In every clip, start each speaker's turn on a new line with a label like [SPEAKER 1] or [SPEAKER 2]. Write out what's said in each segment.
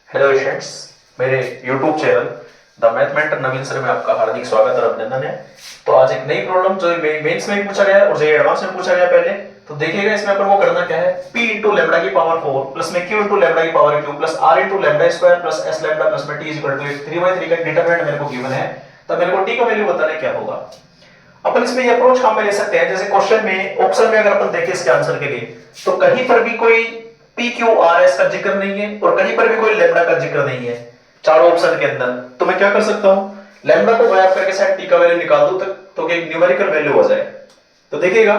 [SPEAKER 1] Hello students, मेरे YouTube channel the mathematician Naveen sir में आपका हार्दिक स्वागत और अभिनंदन है। तो आज एक नई प्रॉब्लम जो मेंस में पूछा गया है और जो एडवांस में पूछा गया पहले, तो देखिएगा इसमें अपन को करना क्या है। p इंटू लैम्बडा की पावर 4 प्लस में q इंटू लैम्बडा की power q plus r into lambda square plus s lambda plus में t इक्वल टू 3/3 का डिटरमिनेंट मेरे को गिवन है। तो मेरे को t का वैल्यू बताना क्या होगा। अपन इसमें ये अप्रोच काम में ले सकते हैं। जैसे क्वेश्चन में ऑप्शन में अगर अपन देखें इसके आंसर के लिए, तो कहीं पर भी कोई पी क्यू आर एस का जिक्र नहीं है और कहीं पर भी कोई लैम्बडा का जिक्र नहीं है चारों ऑप्शन के अंदर। तो मैं क्या कर सकता हूं, लैम्बडा को गायब करके शायद टी का वैल्यू निकाल दूं तो एक न्यूमेरिकल वैल्यू हो जाए। तो देखिएगा,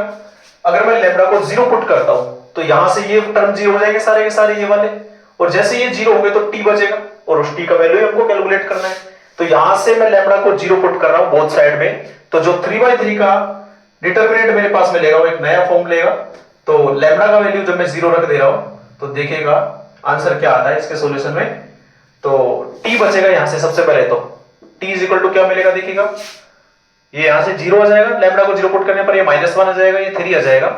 [SPEAKER 1] अगर मैं लैम्बडा को 0 पुट करता हूं तो यहां से ये टर्म 0 हो जाएंगे सारे के सारे ये वाले, और जैसे ये 0 होंगे तो टी बचेगा और उस टी का वैल्यू हमको कैलकुलेट करना है। तो यहां से मैं लैम्बडा को 0 पुट कर रहा हूं बोथ साइड में, तो जो 3/3 का डिटरमिनेंट मेरे पास मिलेगा वो एक नया फॉर्म लेगा। तो लैम्बडा का वैल्यू जब मैं 0 रख दे रहा हूं तो देखिएगा आंसर क्या आता है इसके सॉल्यूशन में। तो t बचेगा यहां से सबसे पहले, तो t इज इक्वल टू क्या मिलेगा देखिएगा, ये यहां से 0 आ जाएगा, लैम्बडा को 0 पुट करने पर ये -1 आ जाएगा, ये 3 आ जाएगा,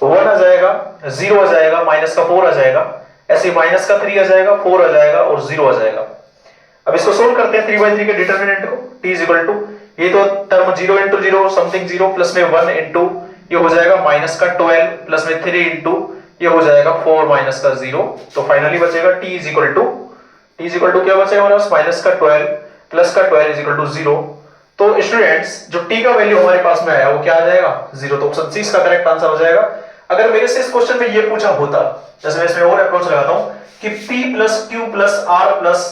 [SPEAKER 1] 1 आ जाएगा, 0 आ जाएगा, माइनस का 4 आ जाएगा, ऐसे माइनस का 3 आ जाएगा, 4 आ जाएगा और 0 आ जाएगा। अब इसको सोल्व करते हैं 3/3 के डिटरमिनेंट को। t इज इक्वल टू ये तो टर्म 0 इंटू 0 समथिंग 0 प्लस में 1 इंटू ये हो जाएगा माइनस का 12 प्लस में 3 इंटू ये हो जाएगा 4 माइनस का 0। तो फाइनली बचेगा t इज इक्वल टू क्या बचेगा हमारे पास, माइनस का 12 प्लस का 12 इज इक्वल टू 0। तो स्टूडेंट्स जो t का वैल्यू हमारे पास में आया वो क्या आ जाएगा 0। तो ऑप्शन सी इसका करेक्ट आंसर हो जाएगा। अगर मेरे से इस क्वेश्चन में ये पूछा होता, जैसे मैं इसमें और अप्रोच लगाता हूं कि p plus q plus r plus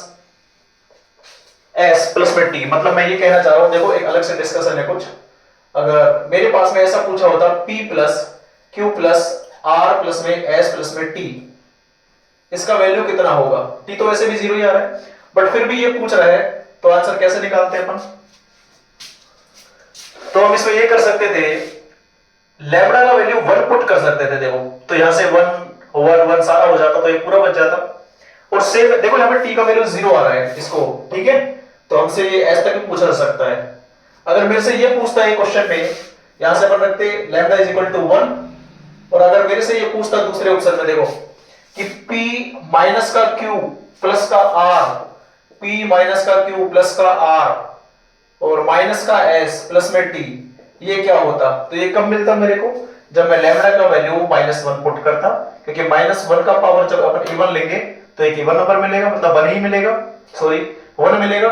[SPEAKER 1] s plus में t, मतलब मैं ये कहना चाह रहा हूं, देखो एक अलग से डिस्कशन है कुछ। अगर मेरे पास में ऐसा पूछा होता p plus q plus r plus में s प्लस में t, इसका वैल्यू कितना होगा। t तो वैसे भी 0 ही आ रहा है, बट फिर भी ये पूछ रहा है, तो आंसर कैसे निकालते हैं अपन। तो हम इसमें ये कर सकते थे, लैम्बडा का वैल्यू 1 पुट कर सकते थे। देखो तो यहां से 1 1 1 सारा हो जाता तो ये पूरा बच जाता। और सेम देखो यहां पे t का वैल्यू 0 आ रहा है इसको, ठीक है, तो हमसे ये s तक पूछा जा सकता है। अगर मेरे से ये पूछता है क्वेश्चन में, यहां से अपन रखते लैम्बडा इज इक्वल टू 1, और अगर मेरे से ये पूछता दूसरे ऑप्शन में, देखो कि p माइनस का q प्लस का r, p माइनस का q प्लस का r और माइनस का s प्लस में t, ये क्या होता। तो ये कब मिलता मेरे को, जब मैं लैम्बडा का वैल्यू -1 पुट करता, क्योंकि -1 का पावर जब अपन इवन लेंगे तो एक इवन नंबर मिलेगा, मतलब 1 ही मिलेगा, सॉरी 1 मिलेगा,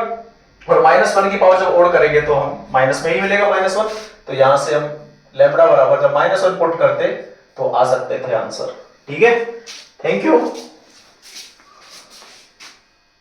[SPEAKER 1] और -1 की पावर जब ओड करेंगे तो हम माइनस में ही मिलेगा -1। तो यहां से हम लैम्बडा बराबर जब -1 पुट करते तो आ सकते थे आंसर। ठीक है, थैंक यू।